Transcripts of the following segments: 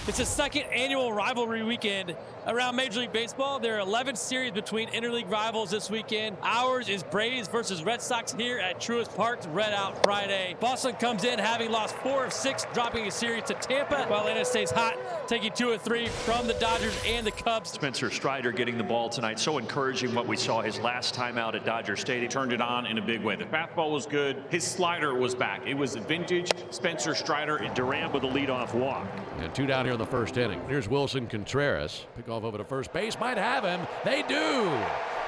It's the second annual rivalry weekend around Major League Baseball. There are 11 series between interleague rivals this weekend. Ours is Braves versus Red Sox here at Truist Park. Red out Friday. Boston comes in having lost 4 of 6, dropping a series to Tampa, while Atlanta stays hot, taking 2 of 3 from the Dodgers and the Cubs. Spencer Strider getting the ball tonight. So encouraging what we saw his last time out at Dodger Stadium. Turned it on in a big way. The fastball was good. His slider was back. It was vintage Spencer Strider. And Durant with a leadoff walk. And 2 down here in the first inning. Here's Wilson Contreras. Pick off over to first base. Might have him. They do.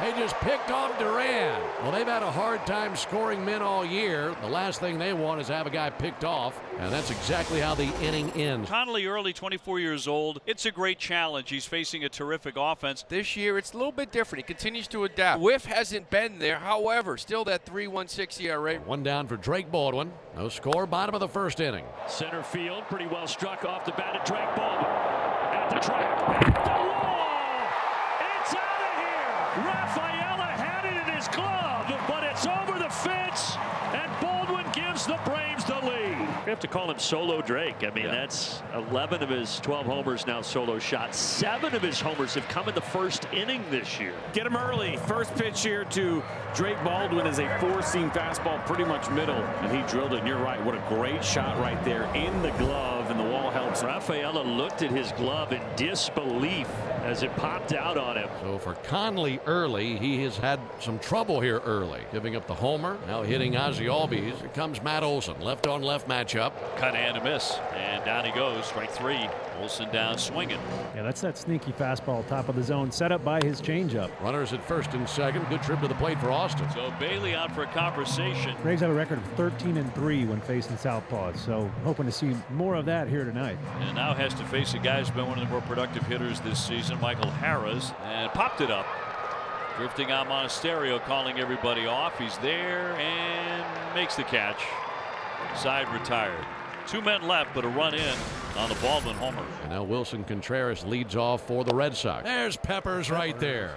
They just picked off Durant. Well, they've had a hard time scoring men all year. The last thing they want is to have a guy picked off, and that's exactly how the inning ends. Connolly early, 24 years old. It's a great challenge. He's facing a terrific offense. This year, it's a little bit different. He continues to adapt. Whiff hasn't been there. However, still that 3.16 ERA. 1 down for Drake Baldwin. No score, bottom of the first inning. Center field, pretty well struck off the bat of Drake Baldwin. At the track. The wall! It's out of here! Rafaela had it in his glove, but it's over the fence, and Baldwin gives the Braves the lead. We have to call him Solo Drake. I mean, that's 11 of his 12 homers now solo shots. 7 of his homers have come in the first inning this year. Get him early. First pitch here to Drake Baldwin is a 4-seam fastball, pretty much middle, and he drilled it. And you're right. What a great shot right there in the glove, and the wall helps. Rafaela looked at his glove in disbelief as it popped out on him. So for Conley early, he has had some trouble here early. Giving up the homer, now hitting Ozzie Albies. Here comes Matt Olson, left on left matchup. Cut and a miss. And down he goes. Strike 3. Olson down swinging. Yeah, that's that sneaky fastball, top of the zone, set up by his changeup. Runners at first and second. Good trip to the plate for Austin. So Bailey out for a conversation. Braves have a record of 13-3 when facing southpaws, so hoping to see more of that here tonight. And now has to face a guy who's been one of the more productive hitters this season, Michael Harris, and popped it up. Drifting out Monasterio, calling everybody off. He's there and makes the catch. Side retired. 2 men left, but a run in on the Baldwin homer. And now Wilson Contreras leads off for the Red Sox. There's Peppers right there.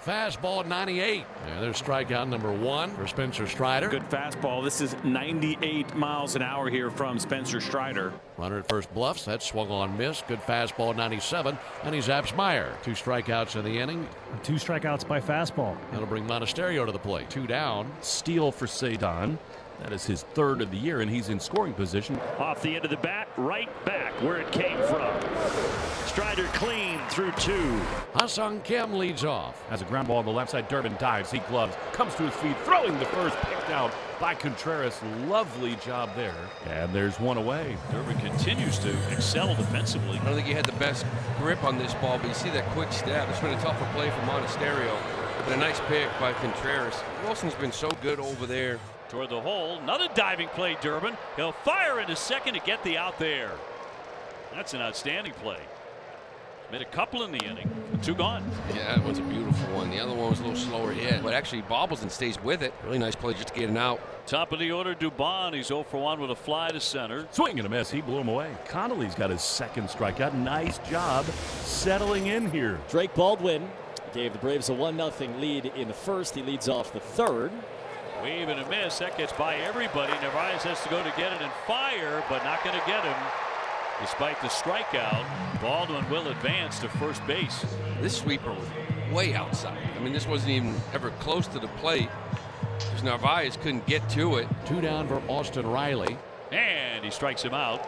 Fastball 98. And there's strikeout number 1 for Spencer Strider. Good fastball. This is 98 miles an hour here from Spencer Strider. Runner at first bluffs. That swung on miss. Good fastball 97. And he zaps Meyer. 2 strikeouts in the inning. 2 strikeouts by fastball. That'll bring Monasterio to the plate. 2 down. Steal for Cedon. That is his 3rd of the year, and he's in scoring position. Off the end of the bat, right back where it came from. Strider clean through 2. Ha-Seong Kim leads off. Has a ground ball on the left side. Durbin dives. He gloves. Comes to his feet. Throwing the first. Picked out by Contreras. Lovely job there. And there's 1 away. Durbin continues to excel defensively. I don't think he had the best grip on this ball, but you see that quick step. It's been a tougher play for Monasterio. But a nice pick by Contreras. Wilson's been so good over there. Toward the hole. Another diving play, Durbin. He'll fire into second to get the out there. That's an outstanding play. Made a couple in the inning. 2 gone. Yeah, that was a beautiful one. The other one was a little slower hit, but actually bobbles and stays with it. Really nice play just to get it out. Top of the order, Dubon. He's 0 for 1 with a fly to center. Swing and a miss. He blew him away. Connolly's got his 2nd strikeout. Nice job settling in here. Drake Baldwin gave the Braves a 1-0 lead in the first. He leads off the 3rd. Wave and a miss. That gets by everybody. Narvaez has to go to get it and fire, but not going to get him. Despite the strikeout, Baldwin will advance to first base. This sweeper was way outside. I mean, this wasn't even ever close to the plate because Narvaez couldn't get to it. 2 down for Austin Riley. And he strikes him out.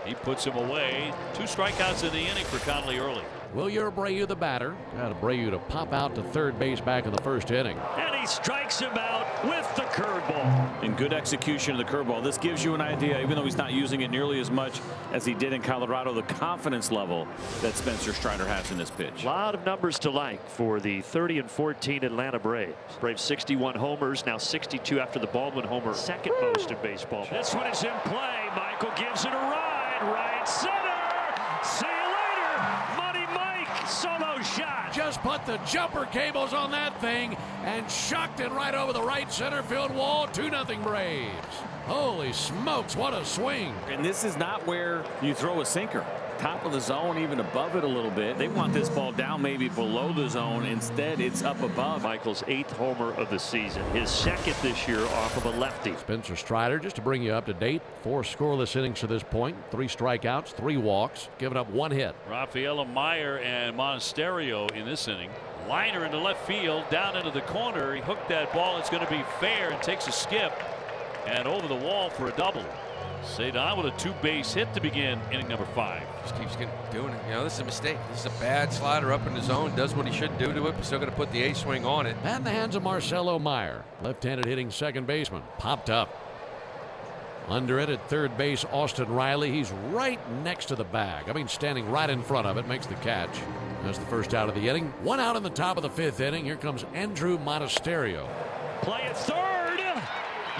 He puts him away. 2 strikeouts in the inning for Connolly early. Wilyer Abreu the batter. Got Abreu to pop out to third base back in the first inning. And he strikes him out with the curveball. And good execution of the curveball. This gives you an idea, even though he's not using it nearly as much as he did in Colorado, the confidence level that Spencer Strider has in this pitch. A lot of numbers to like for the 30-14 Atlanta Braves. Braves 61 homers, now 62 after the Baldwin homer. 2nd most in baseball. This one is in play. Michael gives it a ride. Right center. See you later. Money Mike. Solo shot. Just put the jumper cables on that thing and shucked it right over the right center field wall. 2-0 Braves. Holy smokes, what a swing. And this is not where you throw a sinker. Top of the zone, even above it a little bit. They want this ball down maybe below the zone. Instead, it's up above. Michael's 8th homer of the season. His 2nd this year off of a lefty. Spencer Strider, just to bring you up to date, 4 scoreless innings to this point, 3 strikeouts, 3 walks, giving up 1 hit. Rafaela Meyer and Monasterio in this inning. Liner into left field, down into the corner. He hooked that ball. It's going to be fair and takes a skip and over the wall for a double. Cedon with a 2-base hit to begin inning number 5. Just keeps doing it. You know, this is a mistake. This is a bad slider up in the zone. Does what he should do to it, but still going to put the A swing on it. And in the hands of Marcelo Meyer, left-handed hitting second baseman, popped up. Under it at third base, Austin Riley. He's right next to the bag. I mean, standing right in front of it, makes the catch. That's the first out of the inning. 1 out in the top of the 5th inning. Here comes Andrew Monasterio. Play at third.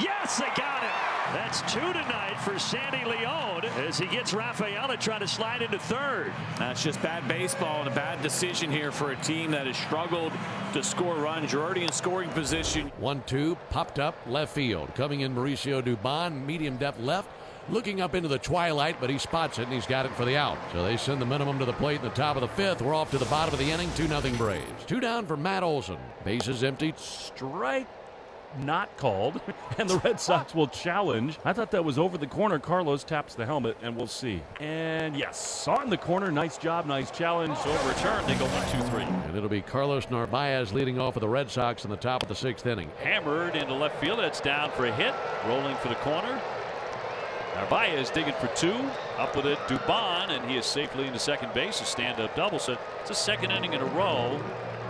Yes, they got it. That's 2 tonight for Sandy Leone as he gets Rafaela trying to slide into third. That's just bad baseball and a bad decision here for a team that has struggled to score runs. You're already in scoring position. 1-2, popped up left field. Coming in Mauricio Dubon, medium depth left. Looking up into the twilight, but he spots it and he's got it for the out. So they send the minimum to the plate in the top of the 5th. We're off to the bottom of the inning. 2-0 Braves. 2 down for Matt Olson. Bases empty. Strike not called, and the Red Sox will challenge. I thought that was over the corner. Carlos taps the helmet, and we'll see. And yes, on the corner. Nice job, nice challenge. So overturned, they go 1-2-3. And it'll be Carlos Narvaez leading off for the Red Sox in the top of the 6th inning. Hammered into left field. That's down for a hit. Rolling for the corner. Narvaez digging for 2. Up with it, Dubon, and he is safely into second base. A stand-up double. So it's a 2nd inning in a row,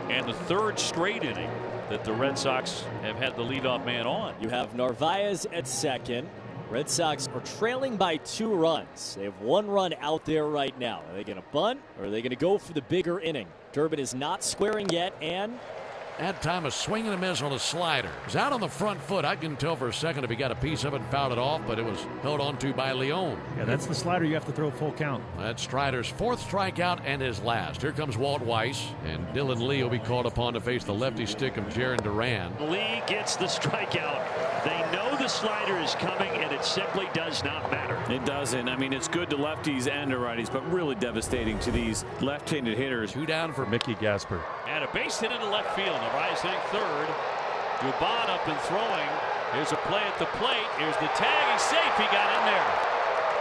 and the 3rd straight inning that the Red Sox have had the leadoff man on. You have Narvaez at second. Red Sox are trailing by 2 runs. They have 1 run out there right now. Are they going to bunt or are they going to go for the bigger inning? Durbin is not squaring yet, and That time a swing and a miss on a slider. It was out on the front foot. I couldn't tell for a second if he got a piece of it and fouled it off, but it was held onto by Leone. Yeah, that's the slider you have to throw full count. That's Strider's 4th strikeout and his last. Here comes Walt Weiss, and Dylan Lee will be called upon to face the lefty stick of Jaron Duran. Lee gets the strikeout. They know the slider is coming, and it simply does not matter. It doesn't. I mean, it's good to lefties and to righties, but really devastating to these left-handed hitters. 2 down for Mickey Gasper. And a base hit into left field. Narvaez hitting 3rd. Dubon up and throwing. Here's a play at the plate. Here's the tag. He's safe. He got in there.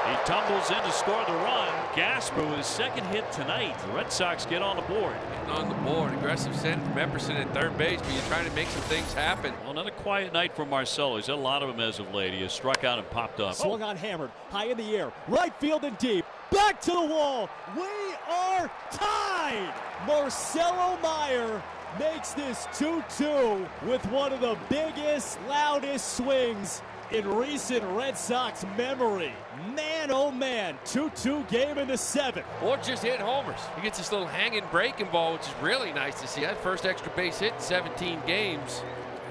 He tumbles in to score the run. Gasper with his 2nd hit tonight. The Red Sox get on the board. Getting on the board. Aggressive send from Epperson at third base, but you're trying to make some things happen. Well, another quiet night for Marcelo. He's had a lot of them as of late. He has struck out and popped up. swung on, hammered, high in the air, right field and deep, back to the wall. We are tied. Marcelo Meyer makes this 2-2 with one of the biggest, loudest swings in recent Red Sox memory. Man, oh man, 2-2 game in the 7th. Or just hit homers. He gets this little hanging breaking ball, which is really nice to see. That first extra base hit in 17 games.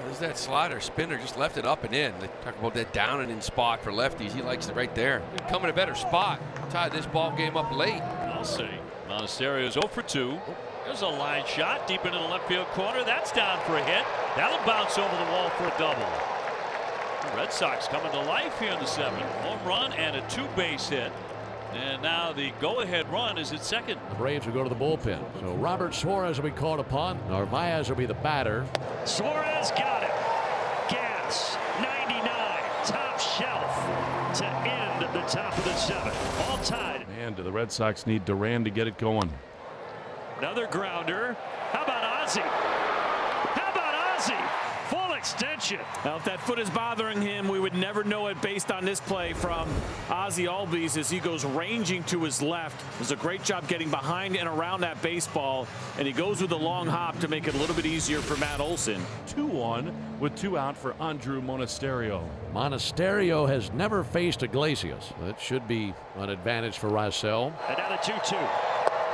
There's that slider spinner, just left it up and in. They talk about that down and in spot for lefties. He likes it right there. He'd come in a better spot. Tied this ball game up late. I'll see. Monasterio's 0 for 2. There's a line shot deep into the left field corner. That's down for a hit. That'll bounce over the wall for a double. The Red Sox coming to life here in the 7th. Home run and a 2-base hit. And now the go-ahead run is at second. The Braves will go to the bullpen. So Robert Suarez will be called upon. Narvaez will be the batter. Suarez got it. Gas, 99, top shelf to end the top of the 7th. All tied. Man, do the Red Sox need Duran to get it going. Another grounder. How about Ozzie? How about Ozzie? Full extension. Now, if that foot is bothering him, we would never know it based on this play from Ozzie Albies as he goes ranging to his left. Does a great job getting behind and around that baseball, and he goes with the long hop to make it a little bit easier for Matt Olson. 2-1 with 2 out for Andrew Monasterio. Monasterio has never faced Iglesias. That should be an advantage for Rysel. And now the 2-2.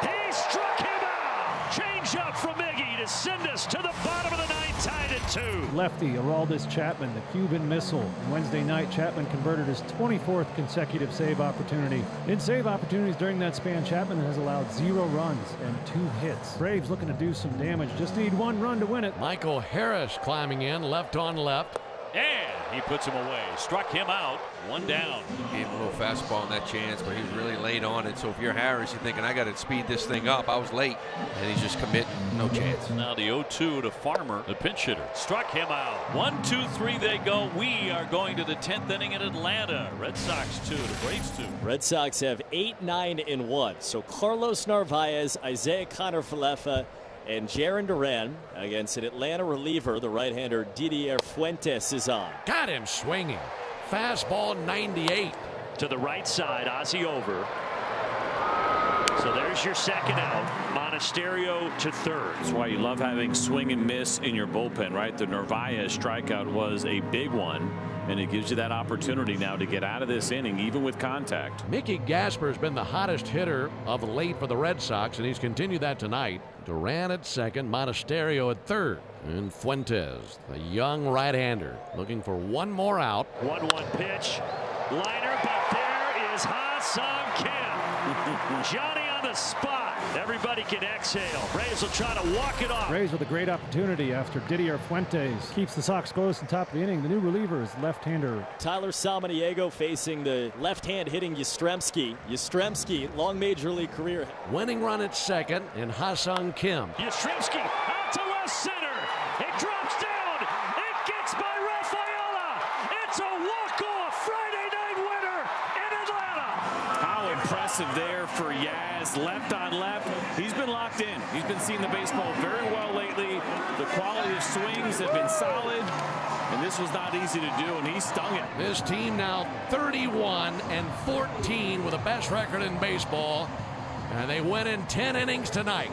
He struck him out. Change up from Iggy to send us to the bottom of the 9th, tied at 2. Lefty Aroldis Chapman, the Cuban missile. Wednesday night, Chapman converted his 24th consecutive save opportunity. In save opportunities during that span, Chapman has allowed 0 runs and 2 hits. Braves looking to do some damage. Just need 1 run to win it. Michael Harris climbing in, left on left. And He puts him away. Struck him out. One down. Gave him a little fastball on that chance, but he was really late on it. So if you're Harris, you're thinking, I got to speed this thing up. I was late. And he's just committing. No chance. Now the 0-2 to Farmer, the pinch hitter. Struck him out. 1, 2, 3 they go. We are going to the 10th inning in Atlanta. Red Sox 2, the Braves 2. Red Sox have 8-9-1. So Carlos Narvaez, Isaiah Connor-Falefa, and Jarren Duran against an Atlanta reliever. The right-hander Didier Fuentes is on. Got him swinging. Fastball 98. To the right side, Ozzie over. So there's your second out. Monasterio to third. That's why you love having swing and miss in your bullpen, right? The Narvaez strikeout was a big one, and it gives you that opportunity now to get out of this inning, even with contact. Mickey Gasper has been the hottest hitter of late for the Red Sox, and he's continued that tonight. Duran at second, Monasterio at third, and Fuentes, the young right-hander, looking for one more out. 1-1 pitch. Liner, but there is Ha-Sung Kim. Johnny on the spot. Everybody can exhale. Braves will try to walk it off. Braves with a great opportunity after Didier Fuentes keeps the Sox close in top of the inning. The new reliever is left-hander Tyler Salmoniego facing the left-hand hitting Yastrzemski. Yastrzemski, long major league career. Winning run at second, and Ha-Sung Kim. Yastrzemski out to left center. It drops down. It gets by Rafaela. It's a walk-off Friday night winner in Atlanta. How impressive there for Yaz, left on left. He's been locked in. He's been seeing the baseball very well lately. The quality of swings have been solid, and this was not easy to do, and he stung it. This team now 31-14 with the best record in baseball, and they win in 10 innings tonight.